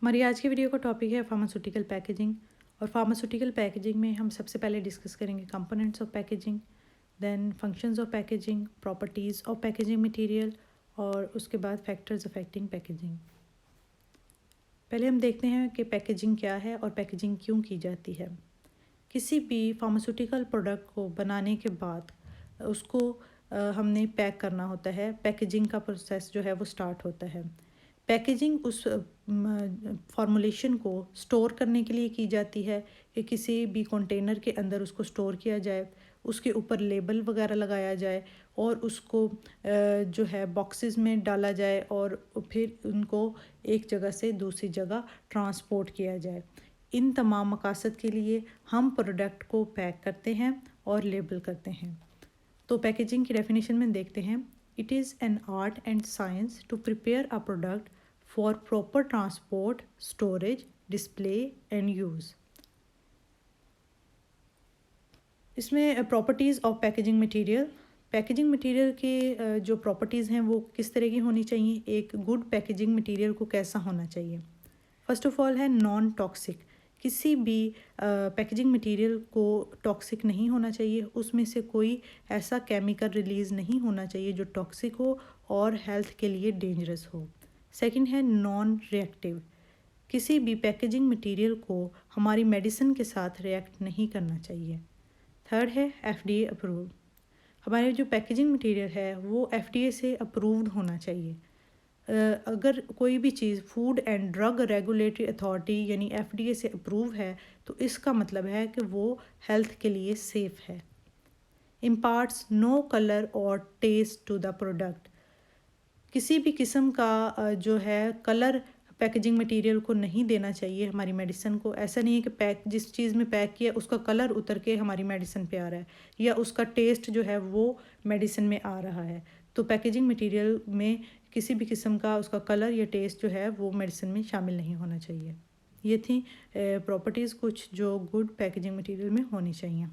हमारी आज की वीडियो का टॉपिक है फार्मास्यूटिकल पैकेजिंग। और फार्मास्यूटिकल पैकेजिंग में हम सबसे पहले डिस्कस करेंगे components of packaging, then functions of packaging, properties of packaging material और उसके बाद फैक्टर्स अफेक्टिंग पैकेजिंग। पहले हम देखते हैं कि पैकेजिंग क्या है और पैकेजिंग क्यों की जाती है। किसी भी फार्मास्यूटिकल प्रोडक्ट को बनाने के बाद उसको हमने पैक करना होता है। पैकेजिंग का प्रोसेस जो है वो स्टार्ट होता है। पैकेजिंग उस फॉर्मुलेशन को स्टोर करने के लिए की जाती है कि किसी भी कंटेनर के अंदर उसको स्टोर किया जाए, उसके ऊपर लेबल वगैरह लगाया जाए और उसको जो है बॉक्सेस में डाला जाए और फिर उनको एक जगह से दूसरी जगह ट्रांसपोर्ट किया जाए। इन तमाम मकासद के लिए हम प्रोडक्ट को पैक करते हैं और लेबल करते हैं। तो पैकेजिंग की डेफिनेशन में देखते हैं, it is an art and science to prepare a product for proper transport, storage, display and use. इसमें properties of packaging material. Packaging material के जो प्रॉपर्टीज़ हैं वो किस तरह की होनी चाहिए, एक गुड पैकेजिंग मटेरियल को कैसा होना चाहिए। फर्स्ट ऑफ ऑल है नॉन टॉक्सिक। किसी भी पैकेजिंग मटेरियल को टॉक्सिक नहीं होना चाहिए, उसमें से कोई ऐसा केमिकल रिलीज़ नहीं होना चाहिए जो टॉक्सिक हो और हेल्थ के लिए डेंजरस हो। सेकंड है नॉन रिएक्टिव। किसी भी पैकेजिंग मटेरियल को हमारी मेडिसिन के साथ रिएक्ट नहीं करना चाहिए। थर्ड है FDA अप्रूव। हमारे जो पैकेजिंग मटेरियल है वो FDA से अप्रूव्ड होना चाहिए। अगर कोई भी चीज़ food and drug regulatory authority यानी FDA से अप्रूव है तो इसका मतलब है कि वो हेल्थ के लिए सेफ़ है। इम्पार्ट्स नो कलर और टेस्ट टू द प्रोडक्ट। किसी भी किस्म का जो है कलर पैकेजिंग मटेरियल को नहीं देना चाहिए हमारी मेडिसिन को। ऐसा नहीं है कि जिस चीज़ में पैक किया उसका कलर उतर के हमारी मेडिसिन पे आ रहा है या उसका टेस्ट जो है वो मेडिसिन में आ रहा है। तो पैकेजिंग मटेरियल में किसी भी किस्म का उसका कलर या टेस्ट जो है वो मेडिसिन में शामिल नहीं होना चाहिए। ये थी प्रॉपर्टीज़ कुछ जो गुड पैकेजिंग मटेरियल में होनी चाहिए।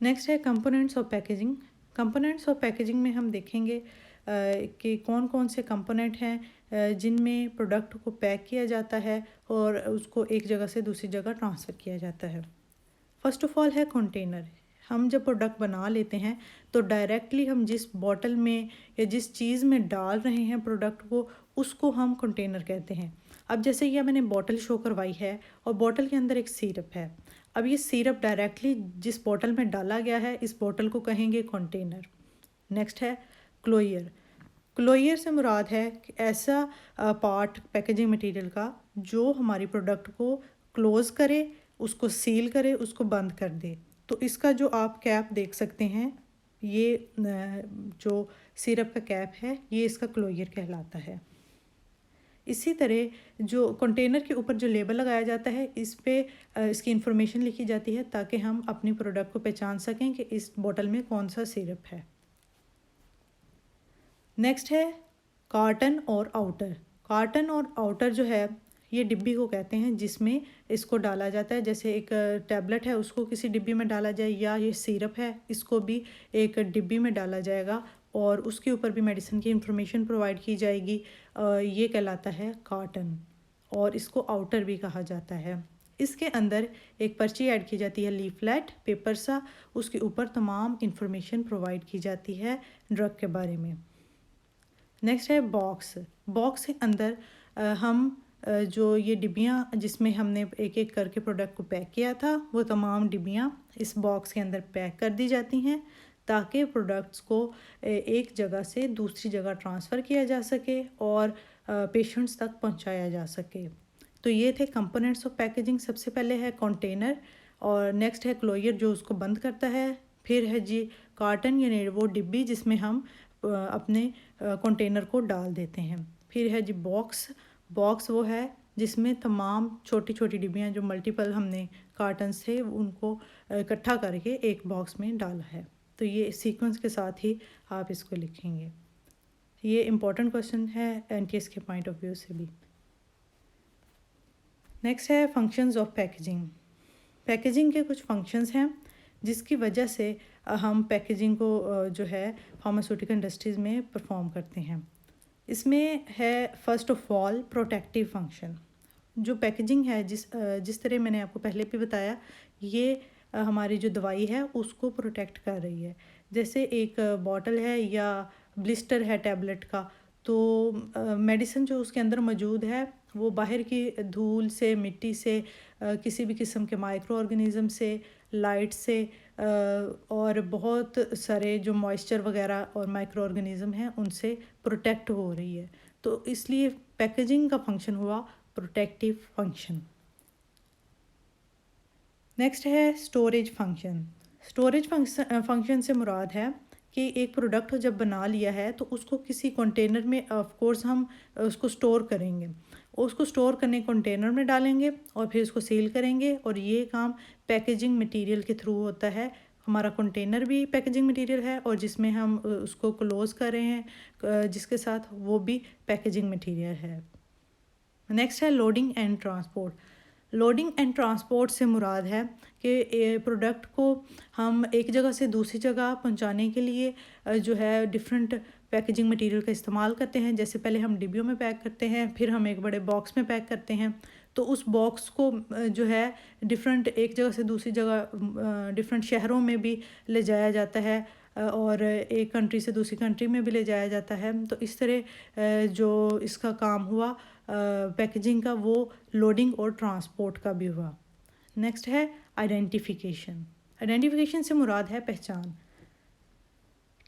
नेक्स्ट है components of packaging. Components of packaging में हम देखेंगे कि कौन कौन से कंपोनेंट हैं जिनमें प्रोडक्ट को पैक किया जाता है और उसको एक जगह से दूसरी जगह ट्रांसफ़र किया जाता है। फ़र्स्ट ऑफ़ ऑल है कंटेनर। हम जब प्रोडक्ट बना लेते हैं तो डायरेक्टली हम जिस बॉटल में या जिस चीज़ में डाल रहे हैं प्रोडक्ट को उसको हम कंटेनर कहते हैं। अब जैसे ये मैंने बॉटल शो करवाई है और बॉटल के अंदर एक सिरप है। अब ये सिरप डायरेक्टली जिस बॉटल में डाला गया है इस बॉटल को कहेंगे कंटेनर। नेक्स्ट है क्लोयर। क्लोयर से मुराद है कि ऐसा पार्ट पैकेजिंग मटेरियल का जो हमारी प्रोडक्ट को क्लोज़ करे, उसको सील करे, उसको बंद कर दे। तो इसका जो आप कैप देख सकते हैं, ये जो सिरप का कैप है ये इसका क्लोयर कहलाता है। इसी तरह जो कंटेनर के ऊपर जो लेबल लगाया जाता है इस पे इसकी इंफॉर्मेशन लिखी जाती है ताकि हम अपनी प्रोडक्ट को पहचान सकें कि इस बोतल में कौन सा सिरप है। नेक्स्ट है कार्टन और आउटर। कार्टन और आउटर जो है ये डिब्बी को कहते हैं जिसमें इसको डाला जाता है। जैसे एक टैबलेट है उसको किसी डिब्बी में डाला जाए या ये सिरप है इसको भी एक डिब्बी में डाला जाएगा और उसके ऊपर भी मेडिसिन की इंफॉर्मेशन प्रोवाइड की जाएगी। ये कहलाता है कार्टन और इसको आउटर भी कहा जाता है। इसके अंदर एक पर्ची ऐड की जाती है, लीफलेट पेपर सा, उसके ऊपर तमाम इंफॉर्मेशन प्रोवाइड की जाती है ड्रग के बारे में। नेक्स्ट है बॉक्स। बॉक्स के अंदर हम जो ये डिब्बियाँ जिसमें हमने एक एक करके प्रोडक्ट को पैक किया था वो तमाम डिब्बियाँ इस बॉक्स के अंदर पैक कर दी जाती हैं ताकि प्रोडक्ट्स को एक जगह से दूसरी जगह ट्रांसफ़र किया जा सके और पेशेंट्स तक पहुंचाया जा सके। तो ये थे कंपोनेंट्स ऑफ पैकेजिंग। सबसे पहले है कंटेनर और नेक्स्ट है क्लोयर जो उसको बंद करता है। फिर है जी कार्टन यानी वो डिब्बी जिसमें हम अपने कंटेनर को डाल देते हैं। फिर है जी बॉक्स। बॉक्स वो है जिसमें तमाम छोटी छोटी डिब्बियाँ जो मल्टीपल हमने कार्टन्स थे उनको इकट्ठा करके एक बॉक्स में डाला है। तो ये सीक्वेंस के साथ ही आप इसको लिखेंगे। ये इम्पोर्टेंट क्वेश्चन है NTS के पॉइंट ऑफ व्यू से भी। नेक्स्ट है फंक्शंस ऑफ पैकेजिंग। पैकेजिंग के कुछ फंक्शंस हैं जिसकी वजह से हम पैकेजिंग को जो है फार्मास्यूटिकल इंडस्ट्रीज़ में परफॉर्म करते हैं। इसमें है first of all protective function. जो पैकेजिंग है जिस तरह मैंने आपको पहले भी बताया, ये हमारी जो दवाई है उसको प्रोटेक्ट कर रही है। जैसे एक बॉटल है या ब्लिस्टर है टैबलेट का, तो मेडिसिन जो उसके अंदर मौजूद है वो बाहर की धूल से, मिट्टी से, किसी भी किस्म के माइक्रो ऑर्गेनिज़म से, लाइट से, और बहुत सारे जो मॉइस्चर वगैरह और माइक्रो ऑर्गेनिज़म हैं उनसे प्रोटेक्ट हो रही है। तो इसलिए पैकेजिंग का फंक्शन हुआ प्रोटेक्टिव फंक्शन। नेक्स्ट है स्टोरेज फंक्शन। स्टोरेज फंक्शन से मुराद है कि एक प्रोडक्ट जब बना लिया है तो उसको किसी कंटेनर में ऑफ कोर्स हम उसको स्टोर करेंगे, उसको स्टोर करने कंटेनर में डालेंगे और फिर उसको सील करेंगे, और ये काम पैकेजिंग मटेरियल के थ्रू होता है। हमारा कंटेनर भी पैकेजिंग मटेरियल है और जिसमें हम उसको क्लोज कर रहे हैं जिसके साथ, वो भी पैकेजिंग मटेरियल है। नेक्स्ट है loading and transport. Loading and transport से मुराद है कि प्रोडक्ट को हम एक जगह से दूसरी जगह पहुंचाने के लिए जो है डिफरेंट पैकेजिंग मटेरियल का इस्तेमाल करते हैं। जैसे पहले हम डिब्बियों में पैक करते हैं, फिर हम एक बड़े बॉक्स में पैक करते हैं। तो उस बॉक्स को जो है डिफरेंट, एक जगह से दूसरी जगह डिफरेंट शहरों में भी ले जाया जाता है और एक कंट्री से दूसरी कंट्री में भी ले जाया जाता है। तो इस तरह जो इसका काम हुआ पैकेजिंग का, वो लोडिंग और ट्रांसपोर्ट का भी हुआ। नेक्स्ट है आइडेंटिफिकेशन। आइडेंटिफिकेशन से मुराद है पहचान।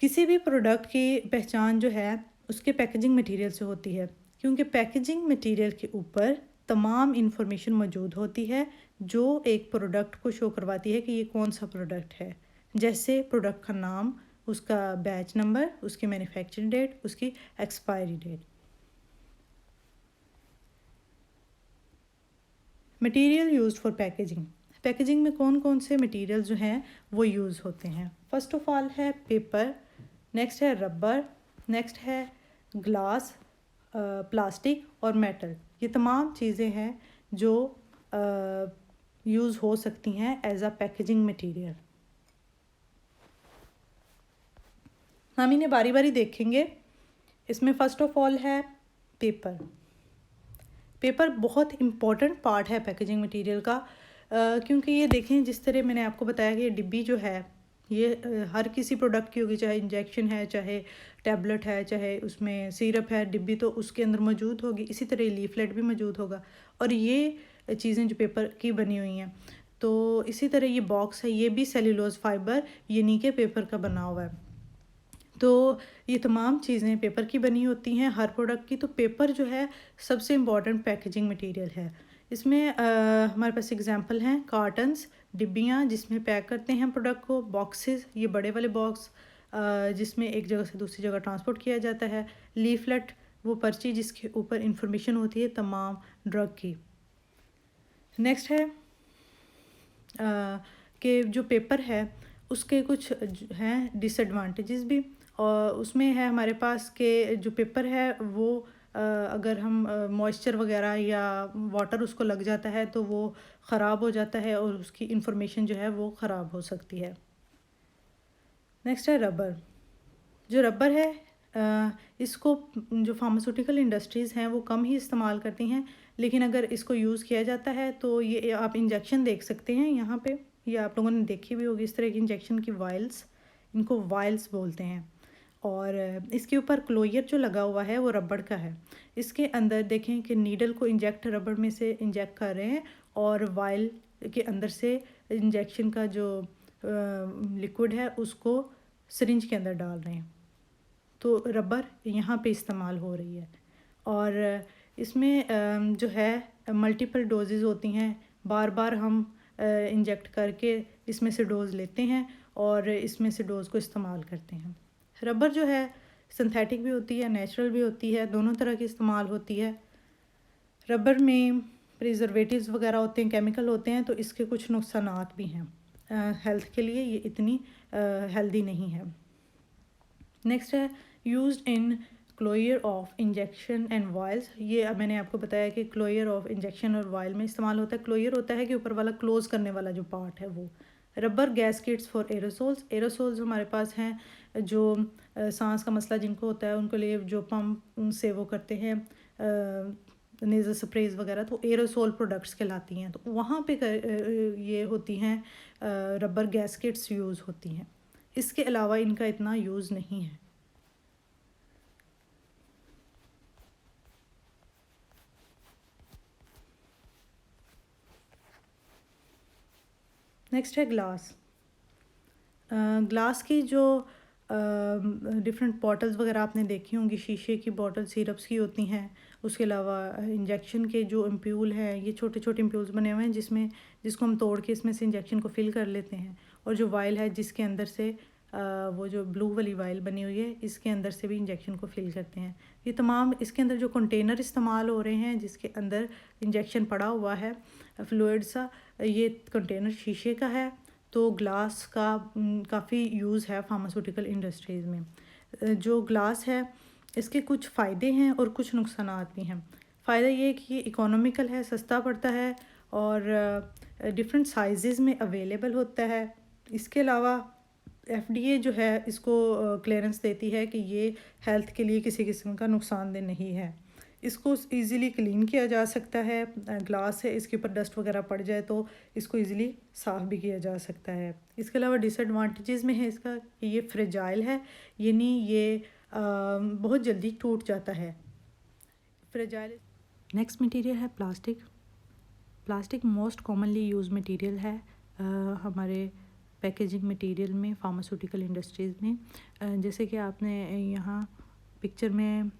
किसी भी प्रोडक्ट की पहचान जो है उसके पैकेजिंग मटेरियल से होती है, क्योंकि पैकेजिंग मटेरियल के ऊपर तमाम इंफॉर्मेशन मौजूद होती है जो एक प्रोडक्ट को शो करवाती है कि ये कौन सा प्रोडक्ट है। जैसे प्रोडक्ट का नाम, उसका बैच नंबर, उसकी मैन्युफैक्चरिंग डेट, उसकी expiry date. Material used for packaging. Packaging में कौन कौन से मटेरियल जो हैं वो यूज़ होते हैं। फर्स्ट ऑफ ऑल है पेपर, नेक्स्ट है रबर, नेक्स्ट है ग्लास, प्लास्टिक और मेटल। ये तमाम चीज़ें हैं जो यूज़ हो सकती हैं एज अ पैकेजिंग मटेरियल। हम इन्हें बारी बारी देखेंगे। इसमें फ़र्स्ट ऑफ ऑल है पेपर। पेपर बहुत इम्पॉर्टेंट पार्ट है पैकेजिंग मटेरियल का, क्योंकि ये देखें, जिस तरह मैंने आपको बताया कि ये डिब्बी जो है ये हर किसी प्रोडक्ट की होगी, चाहे इंजेक्शन है, चाहे टैबलेट है, चाहे उसमें सिरप है, डिब्बी तो उसके अंदर मौजूद होगी। इसी तरह लीफलेट भी मौजूद होगा, और ये चीज़ें जो पेपर की बनी हुई हैं। तो इसी तरह ये बॉक्स है, ये भी सेल्यूलोज फाइबर यानी कि पेपर का बना हुआ है। तो ये तमाम चीज़ें पेपर की बनी होती हैं हर प्रोडक्ट की। तो पेपर जो है सबसे इम्पॉर्टेंट पैकेजिंग मटेरियल है। इसमें हमारे पास एग्जांपल हैं कार्टन्स, डिब्बियाँ जिसमें पैक करते हैं प्रोडक्ट को, बॉक्सेस, ये बड़े वाले बॉक्स जिसमें एक जगह से दूसरी जगह ट्रांसपोर्ट किया जाता है, लीफलेट, वो पर्ची जिसके ऊपर इंफॉर्मेशन होती है तमाम ड्रग की। नेक्स्ट है कि जो पेपर है उसके कुछ हैं डिसएडवांटेजेस भी, और उसमें है हमारे पास कि जो पेपर है वो अगर हम मॉइस्चर वगैरह या वाटर उसको लग जाता है तो वो ख़राब हो जाता है और उसकी इंफॉर्मेशन जो है वो ख़राब हो सकती है। नेक्स्ट है रबर। जो रबर है इसको जो फार्मास्यूटिकल इंडस्ट्रीज़ हैं वो कम ही इस्तेमाल करती हैं, लेकिन अगर इसको यूज़ किया जाता है तो ये आप इंजेक्शन देख सकते हैं यहाँ पे, ये आप लोगों ने देखी भी होगी इस तरह की इंजेक्शन की वाइल्स, इनको वाइल्स बोलते हैं। और इसके ऊपर क्लोयर जो लगा हुआ है वो रबड़ का है। इसके अंदर देखें कि नीडल को इंजेक्ट रबड़ में से इंजेक्ट कर रहे हैं और वाइल के अंदर से इंजेक्शन का जो लिक्विड है उसको सिरिंज के अंदर डाल रहे हैं। तो रबर यहाँ पे इस्तेमाल हो रही है। और इसमें जो है मल्टीपल डोजेज़ होती हैं, बार बार हम इंजेक्ट करके इसमें से डोज़ लेते हैं और इसमें से डोज़ को इस्तेमाल करते हैं। रबर जो है सिंथेटिक भी होती है, नेचुरल भी होती है, दोनों तरह की इस्तेमाल होती है। रबर में प्रिजर्वेटिव्स वगैरह होते हैं, केमिकल होते हैं, तो इसके कुछ नुकसानात भी हैं हेल्थ के लिए, ये इतनी हेल्दी नहीं है। नेक्स्ट है used in closure of injection and vials. ये मैंने आपको बताया कि क्लोयर ऑफ इंजेक्शन और वायल में इस्तेमाल होता है। क्लोयर होता है कि ऊपर वाला क्लोज करने वाला जो पार्ट है वो। Rubber gaskets for aerosols. Aerosols हमारे पास हैं जो सांस का मसला जिनको होता है उनके लिए जो पम्प से वो करते हैं नेज़ल स्प्रेज वगैरह, तो एरोसोल प्रोडक्ट्स कहलाती हैं। तो वहाँ पे ये होती हैं रबर गैस्केट्स यूज़ होती हैं। इसके अलावा इनका इतना यूज़ नहीं है। नेक्स्ट है ग्लास। ग्लास की जो डिफरेंट बॉटल्स वगैरह आपने देखी होंगी, शीशे की बॉटल सिरप्स की होती हैं। उसके अलावा इंजेक्शन के जो एम्प्यूल हैं, ये छोटे छोटे एम्प्यूल्स बने हुए हैं जिसको हम तोड़ के इसमें से इंजेक्शन को फिल कर लेते हैं। और जो वाइल है जिसके अंदर से वो जो ब्लू वाली वाइल बनी हुई है, इसके अंदर से भी इंजेक्शन को फिल करते हैं। ये तमाम इसके अंदर जो कंटेनर इस्तेमाल हो रहे हैं जिसके अंदर इंजेक्शन पड़ा हुआ है फ्लूइड सा, ये कंटेनर शीशे का है। तो ग्लास का काफ़ी यूज़ है फार्मास्यूटिकल इंडस्ट्रीज़ में। जो ग्लास है इसके कुछ फ़ायदे हैं और कुछ नुकसानात भी हैं। फ़ायदा ये है कि ये इकोनॉमिकल है, सस्ता पड़ता है और डिफरेंट साइज़ में अवेलेबल होता है। इसके अलावा FDA जो है इसको क्लियरेंस देती है कि ये हेल्थ के लिए किसी किस्म का नुकसानदेह नहीं है। इसको इजीली क्लीन किया जा सकता है। ग्लास है, इसके ऊपर डस्ट वगैरह पड़ जाए तो इसको इजीली साफ़ भी किया जा सकता है। इसके अलावा डिसएडवांटेजेस में है इसका कि ये फ्रेजाइल है, यानी ये बहुत जल्दी टूट जाता है। फ्रेजाइल। नेक्स्ट मटेरियल है plastic. Plastic most commonly use material है हमारे पैकेजिंग मटेरियल में फार्मास्यूटिकल इंडस्ट्रीज़ में। जैसे कि आपने यहाँ पिक्चर में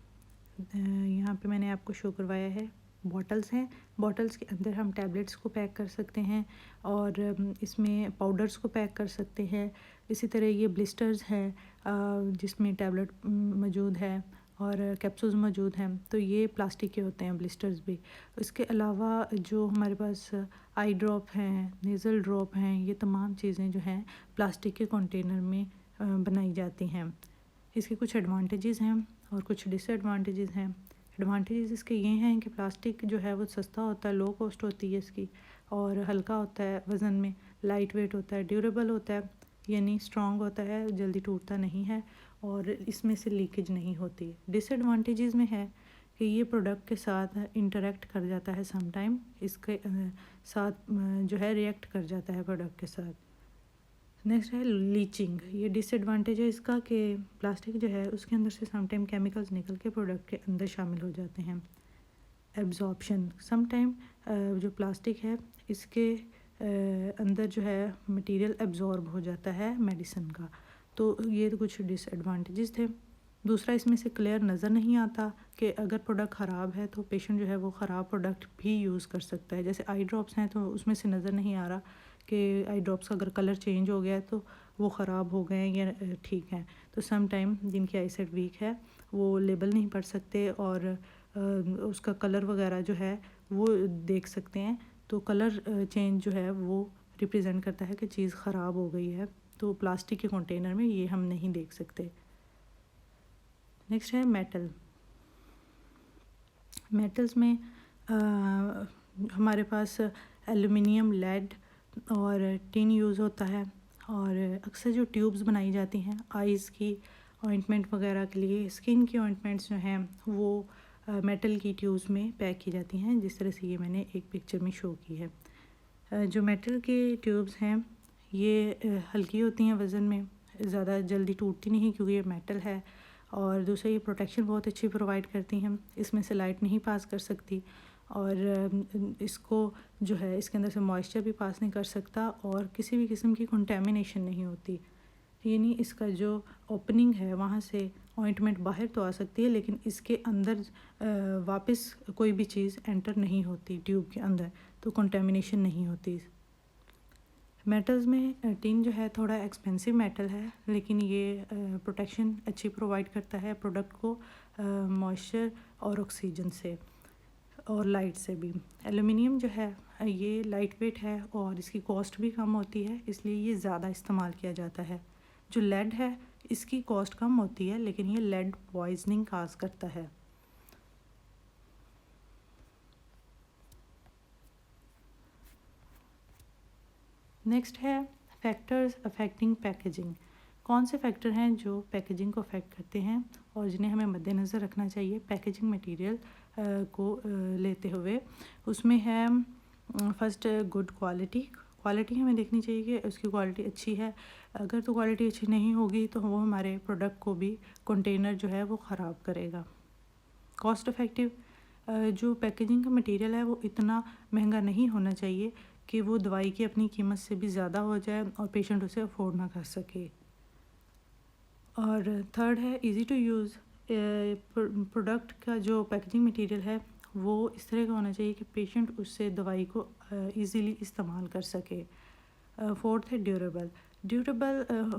यहाँ पे मैंने आपको शो करवाया है, बॉटल्स हैं। बॉटल्स के अंदर हम टैबलेट्स को पैक कर सकते हैं और इसमें पाउडर्स को पैक कर सकते हैं। इसी तरह ये ब्लिस्टर्स हैं जिसमें टैबलेट मौजूद है और कैप्सूल्स मौजूद हैं, तो ये प्लास्टिक के होते हैं ब्लिस्टर्स भी। इसके अलावा जो हमारे पास आई ड्रॉप हैं, नेज़ल ड्रॉप हैं, ये तमाम चीज़ें जो हैं प्लास्टिक के कंटेनर में बनाई जाती हैं। इसके कुछ एडवांटेजेस हैं और कुछ डिसएडवांटेजेस हैं। एडवांटेजेस इसके ये हैं कि प्लास्टिक जो है वो सस्ता होता है, लो कॉस्ट होती है इसकी, और हल्का होता है वज़न में, लाइट वेट होता है, ड्यूरेबल होता है, यानी स्ट्रॉन्ग होता है, जल्दी टूटता नहीं है और इसमें से लीकेज नहीं होती। डिसएडवांटेजेस में है कि ये प्रोडक्ट के साथ इंटरेक्ट कर जाता है, सम टाइम इसके साथ जो है रिएक्ट कर जाता है प्रोडक्ट के साथ। नेक्स्ट है लीचिंग। ये डिसएडवांटेज है इसका कि प्लास्टिक जो है उसके अंदर से समटाइम केमिकल्स निकल के प्रोडक्ट के अंदर शामिल हो जाते हैं। एब्जॉर्प्शन, समटाइम जो प्लास्टिक है इसके अंदर जो है मटेरियल एब्जॉर्ब हो जाता है मेडिसिन का, तो ये तो कुछ डिसएडवांटेजेस थे। दूसरा, इसमें से क्लियर नज़र नहीं आता कि अगर प्रोडक्ट ख़राब है तो पेशेंट जो है वो ख़राब प्रोडक्ट भी यूज़ कर सकता है। जैसे आई ड्रॉप्स हैं तो उसमें से नज़र नहीं आ रहा कि आई ड्रॉप्स का अगर कलर चेंज हो गया है तो वो ख़राब हो गए हैं या ठीक हैं। तो सम टाइम जिनकी आई साइट वीक है वो लेबल नहीं पढ़ सकते और उसका कलर वगैरह जो है वो देख सकते हैं, तो कलर चेंज जो है वो रिप्रेजेंट करता है कि चीज़ ख़राब हो गई है, तो प्लास्टिक के कंटेनर में ये हम नहीं देख सकते। नेक्स्ट है मेटल। मेटल्स में हमारे पास एल्युमिनियम, लेड और टिन यूज़ होता है और अक्सर जो ट्यूब्स बनाई जाती हैं आइज़ की ऑइंटमेंट वगैरह के लिए, स्किन की ऑइंटमेंट्स जो हैं वो मेटल की ट्यूब्स में पैक की जाती हैं, जिस तरह से ये मैंने एक पिक्चर में शो की है। जो मेटल की ट्यूब्स हैं ये हल्की होती हैं वज़न में, ज़्यादा जल्दी टूटती नहीं क्योंकि ये मेटल है, और दूसरा ये प्रोटेक्शन बहुत अच्छी प्रोवाइड करती हैं, इसमें से लाइट नहीं पास कर सकती और इसको जो है इसके अंदर से मॉइस्चर भी पास नहीं कर सकता और किसी भी किस्म की कंटेमिनेशन नहीं होती, यानी इसका जो ओपनिंग है वहाँ से ऑइंटमेंट बाहर तो आ सकती है लेकिन इसके अंदर वापस कोई भी चीज़ एंटर नहीं होती ट्यूब के अंदर, तो कंटेमिनेशन नहीं होती। मेटल्स में टिन जो है थोड़ा एक्सपेंसिव मेटल है लेकिन ये प्रोटेक्शन अच्छी प्रोवाइड करता है प्रोडक्ट को मॉइस्चर और ऑक्सीजन से और लाइट से भी। एल्युमिनियम जो है ये लाइट वेट है और इसकी कॉस्ट भी कम होती है, इसलिए ये ज़्यादा इस्तेमाल किया जाता है। जो लेड है इसकी कॉस्ट कम होती है लेकिन ये लेड पॉइजनिंग काज करता है। नेक्स्ट है फैक्टर्स अफेक्टिंग पैकेजिंग। कौन से फैक्टर हैं जो पैकेजिंग को अफेक्ट करते हैं और जिन्हें हमें मद्देनज़र रखना चाहिए पैकेजिंग मटेरियल को लेते हुए? उसमें है फर्स्ट गुड क्वालिटी हमें देखनी चाहिए कि उसकी क्वालिटी अच्छी है। अगर तो क्वालिटी अच्छी नहीं होगी तो वो हमारे प्रोडक्ट को भी कंटेनर जो है वो ख़राब करेगा। कॉस्ट इफ़ेक्टिव, जो पैकेजिंग का मटेरियल है वो इतना महंगा नहीं होना चाहिए कि वो दवाई की अपनी कीमत से भी ज़्यादा हो जाए और पेशेंट उसे अफोर्ड ना कर सके। और थर्ड है इजी टू यूज़, प्रोडक्ट का जो पैकेजिंग मटेरियल है वो इस तरह का होना चाहिए कि पेशेंट उससे दवाई को इजीली इस्तेमाल कर सके। फोर्थ है ड्यूरेबल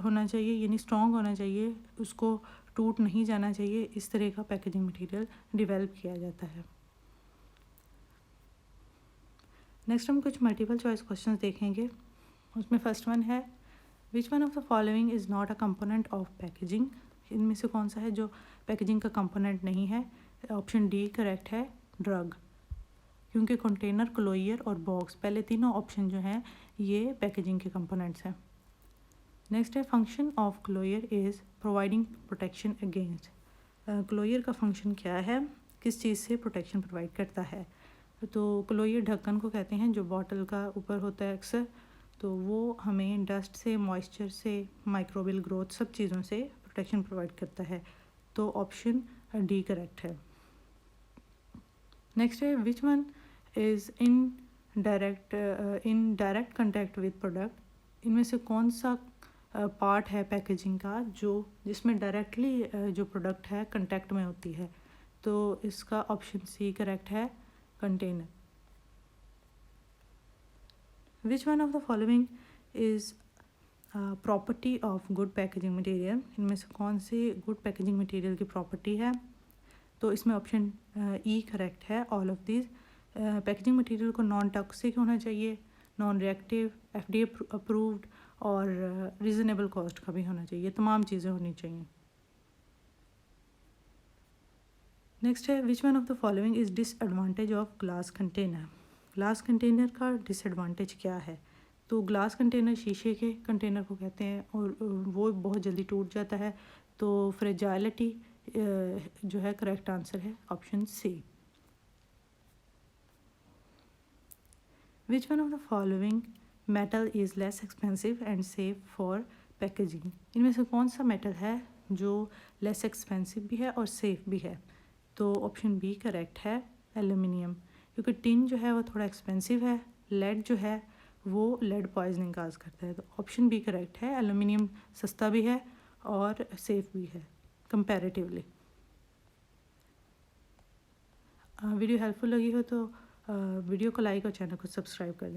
होना चाहिए, यानी स्ट्रॉन्ग होना चाहिए, उसको टूट नहीं जाना चाहिए। इस तरह का पैकेजिंग मटेरियल डेवलप किया जाता है। नेक्स्ट हम कुछ मल्टीपल चॉइस क्वेश्चन देखेंगे। उसमें फर्स्ट वन है which one of the following is not a component of packaging. इनमें से कौन सा है जो पैकेजिंग का कंपोनेंट नहीं है? ऑप्शन डी करेक्ट है, ड्रग, क्योंकि कंटेनर, क्लोयर और बॉक्स, पहले तीनों ऑप्शन जो हैं ये पैकेजिंग के कंपोनेंट्स हैं। नेक्स्ट है function of closure is providing protection against. Closure का फंक्शन क्या है, किस चीज़ से प्रोटेक्शन प्रोवाइड करता है? तो क्लोयर ढक्कन को कहते हैं जो बॉटल का ऊपर होता है अक्सर, तो वो हमें डस्ट से, मॉइस्चर से, माइक्रोबियल ग्रोथ, सब चीज़ों से प्रोटेक्शन प्रोवाइड करता है। तो ऑप्शन डी करेक्ट है। नेक्स्ट है which one is in direct contact with product. इनमें से कौन सा पार्ट है पैकेजिंग का जिसमें डायरेक्टली जो प्रोडक्ट है कंटेक्ट में होती है? तो इसका ऑप्शन सी करेक्ट है, container. Which one of the following is property of good packaging material. इनमें से कौन सी गुड पैकेजिंग मटेरियल की प्रॉपर्टी है? तो इसमें ऑप्शन ई करेक्ट है, all of this. Packaging material को नॉन टॉक्सिक होना चाहिए, नॉन रिएक्टिव, FDA अप्रूव्ड और रीज़नेबल कॉस्ट का भी होना चाहिए। तमाम चीज़ें होनी चाहिए। नेक्स्ट है which one of the following is disadvantage of glass container. Glass container का डिसएडवांटेज क्या है? तो ग्लास कंटेनर शीशे के कंटेनर को कहते हैं और वो बहुत जल्दी टूट जाता है। तो फ्रेजाइलिटी जो है करेक्ट आंसर है, option C. Which one of the following metal is less expensive and safe for packaging. इनमें से कौन सा मेटल है जो लेस एक्सपेंसिव भी है और सेफ भी है? तो ऑप्शन बी करेक्ट है, एल्यूमिनियम, क्योंकि टिन जो है वो थोड़ा एक्सपेंसिव है, लेड जो है वो लेड पॉइजनिंग काज करता है। तो ऑप्शन बी करेक्ट है, एल्यूमिनियम सस्ता भी है और सेफ भी है कंपैरेटिवली। वीडियो हेल्पफुल लगी हो तो वीडियो को लाइक और चैनल को सब्सक्राइब कर दें।